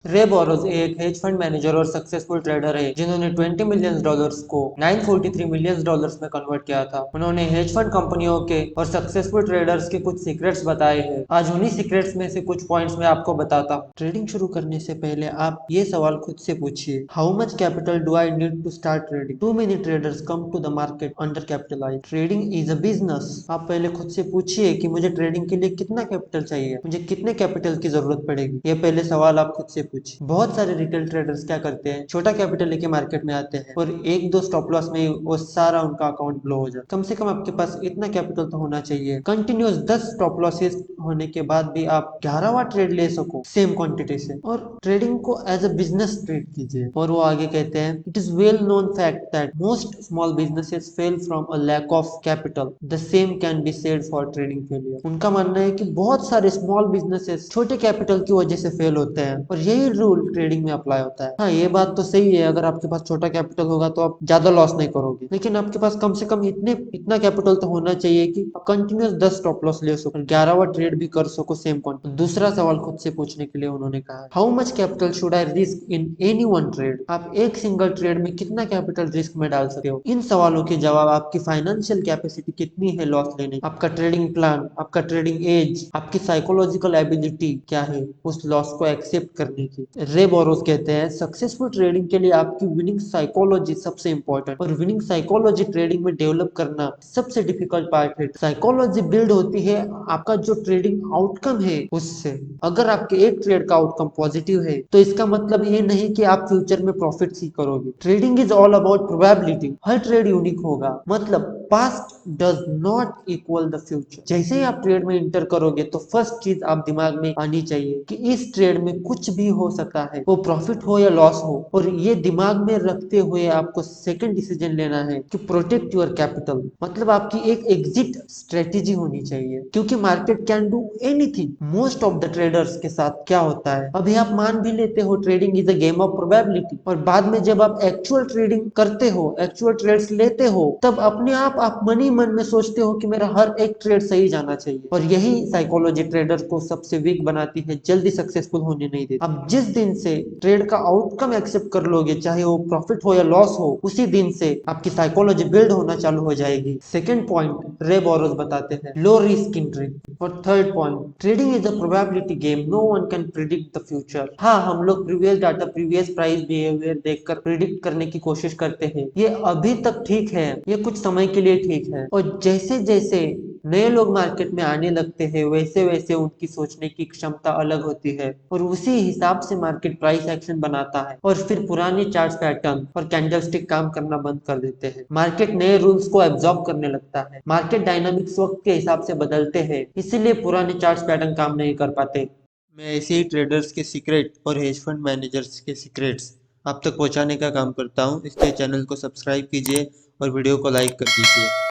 रे बोरोज एक hedge fund manager और सक्सेसफुल ट्रेडर है जिन्होंने $20 मिलियन को $943 मिलियन में कन्वर्ट किया था। उन्होंने हेज फंड कंपनियों के और सक्सेसफुल ट्रेडर्स के कुछ सीक्रेट्स बताए हैं। आज उन्हीं सीक्रेट्स में से कुछ पॉइंट्स मैं आपको बताता हूँ। ट्रेडिंग शुरू करने से पहले आप ये सवाल खुद से पूछिए, how much capital do I need to start trading? Too many traders come to the market under capitalised. Trading is a business. आप पहले खुद से पूछिए कि मुझे ट्रेडिंग के लिए कितना कैपिटल चाहिए, मुझे कितने कैपिटल की जरूरत पड़ेगी। ये पहले सवाल आप खुद से पूछिए। बहुत सारे रिटेल ट्रेडर्स क्या करते हैं, छोटा कैपिटल लेके मार्केट में आते हैं और एक दो स्टॉप लॉस में वो सारा उनका अकाउंट ब्लो हो जाए। कम से कम आपके पास इतना कैपिटल तो होना चाहिए, कंटिन्यूस 10 स्टॉप लॉसेस होने के बाद भी आप 11वां ट्रेड ले सको सेम क्वांटिटी से, और ट्रेडिंग को एज अ बिजनेस ट्रीट कीजिए। और वो आगे कहते हैं, it is well known fact that most small businesses fail from a lack of capital, the same can be said for trading failure. उनका मानना है कि बहुत सारे स्मॉल बिजनेसेस छोटे कैपिटल की वजह से फेल होते हैं और यही रूल ट्रेडिंग में अप्लाई होता है। हाँ, ये बात तो सही है, अगर आपके पास छोटा कैपिटल होगा तो आप ज्यादा लॉस नहीं करोगे, लेकिन आपके पास कम से कम इतना कैपिटल तो होना चाहिए कि आप कंटिन्यूस 10 स्टॉप लॉस ले सको, 11वां ट्रेड भी कर सको सेम क्वांटिटी। दूसरा सवाल खुद से पूछने के लिए उन्होंने कहा, how much capital should I risk in any one trade? आप एक सिंगल ट्रेड में कितना कैपिटल रिस्क में डाल सकते हो? इन सवालों के जवाब आपकी फाइनेंशियल कैपेसिटी कितनी है लॉस लेने, आपका ट्रेडिंग प्लान, आपका ट्रेडिंग एज, आपकी साइकोलॉजिकल एबिलिटी क्या है उस लॉस को एक्सेप्ट करने की। रे बोरोस कहते हैं, सक्सेसफुल ट्रेडिंग के लिए आपकी विनिंग साइकोलॉजी सबसे इंपॉर्टेंट, और विनिंग साइकोलॉजी ट्रेडिंग में डेवलप करना सबसे डिफिकल्ट पार्ट है। साइकोलॉजी बिल्ड होती है आपका जो ट्रेडिंग आउटकम है उससे। अगर आपके एक ट्रेड का आउटकम पॉजिटिव है तो इसका मतलब ये नहीं कि आप फ्यूचर में प्रॉफिट ही करोगे। Trading is all about probability. Her trade unique होगा, मतलब past does not equal the future. जैसे ही आप ट्रेड में इंटर करोगे तो फर्स्ट चीज आप दिमाग में आनी चाहिए कि इस ट्रेड में कुछ भी हो सकता है, वो प्रॉफिट हो या लॉस हो, और ये दिमाग में रखते हुए आपको सेकंड डिसीजन लेना है कि प्रोटेक्ट योर कैपिटल, मतलब आपकी एक एग्जिट स्ट्रेटेजी होनी चाहिए, क्योंकि market can do anything. Most of the traders के साथ क्या होता है, अभी आप मान भी लेते हो trading is a game of probability, और बाद में जब आप एक्चुअल ट्रेडिंग करते हो, एक्चुअल ट्रेड्स लेते हो, तब अपने आप मन ही मन में सोचते हो कि मेरा हर एक ट्रेड सही जाना चाहिए। और यही साइकोलॉजी ट्रेडर को सबसे वीक बनाती है, जल्दी सक्सेसफुल होने नहीं देती। अब जिस दिन से ट्रेड का आउटकम एक्सेप्ट कर लोगे, चाहे वो प्रॉफिट हो या लॉस हो, उसी दिन से आपकी साइकोलॉजी बिल्ड होना चालू हो जाएगी। सेकंड पॉइंट रे बोरोस बताते हैं, लो रिस्क इन ट्रेडिंग। और third point, trading is a probability game, no one can predict the future. हाँ, हम लोग previous data, previous price behaviour देखकर प्रिडिक्ट करने की कोशिश करते हैं, ये अभी तक ठीक है, ये कुछ समय के लिए ठीक है, और जैसे जैसे नए लोग मार्केट में आने लगते हैं वैसे वैसे उनकी सोचने की क्षमता अलग होती है, और उसी हिसाब से मार्केट प्राइस एक्शन बनाता है, और फिर पुराने चार्ट पैटर्न और कैंडलस्टिक काम करना बंद कर देते हैं। मार्केट नए रूल्स को एब्जॉर्ब करने लगता है, मार्केट डायनामिक्स वक्त के हिसाब से बदलते हैं, इसीलिए पुराने चार्ट पैटर्न काम नहीं कर पाते। मैं ऐसे ही ट्रेडर्स के सीक्रेट और हेज फंड मैनेजर्स के सीक्रेट्स आप तक पहुंचाने का काम करता हूं, इसलिए चैनल को सब्सक्राइब कीजिए और वीडियो को लाइक कर दीजिए।